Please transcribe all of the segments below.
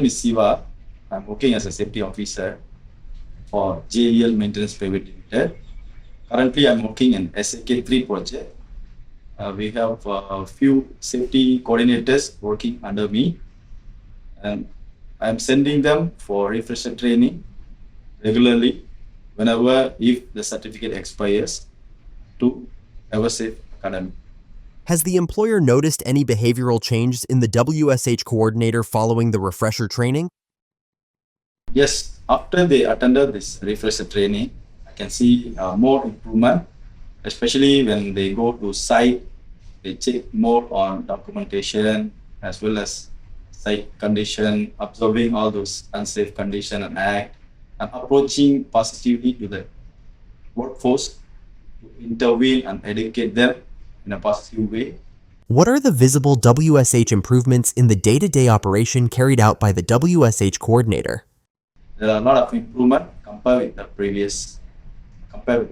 name is Siva. I'm working as a safety officer for JEL Maintenance Pte Ltd. Currently, I'm working in SAK3 project. We have a few safety coordinators working under me, and I'm sending them for refresher training regularly whenever if the certificate expires to Eversafe Academy. Has the employer noticed any behavioral changes in the WSH coordinator following the refresher training? Yes, after they attended this refresher training, I can see more improvement, especially when they go to site, they check more on documentation as well as site condition, observing all those unsafe condition and act, and approaching positively to the workforce to intervene and educate them in a positive way. What are the visible WSH improvements in the day-to-day operation carried out by the WSH coordinator? There are a lot of improvement compared with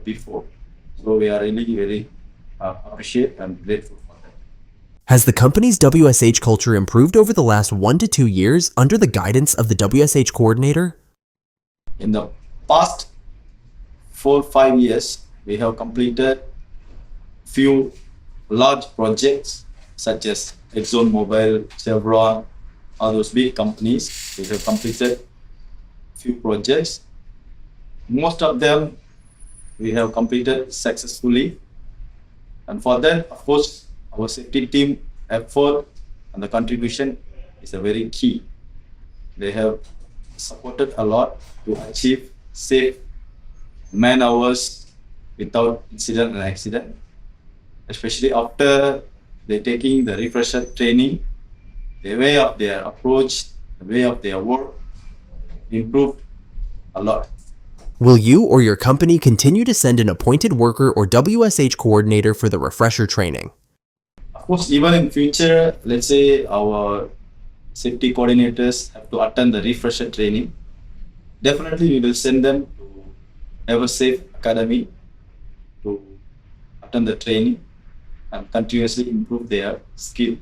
before. So we are really very appreciate and grateful for that. Has the company's WSH culture improved over the last 1 to 2 years under the guidance of the WSH coordinator? In the past 4-5 years, we have completed few large projects such as ExxonMobil, Chevron, all those big companies. We have completed few projects. Most of them we have completed successfully. And for that, of course, our safety team effort and the contribution is a very key. They have supported a lot to achieve safe man hours without incident and accident, especially after they taking the refresher training. The way of their approach, the way of their work improved a lot. Will you or your company continue to send an appointed worker or WSH coordinator for the refresher training? Of course, even in future, let's say our safety coordinators have to attend the refresher training, definitely we will send them to Eversafe Academy to attend the training and continuously improve their skill.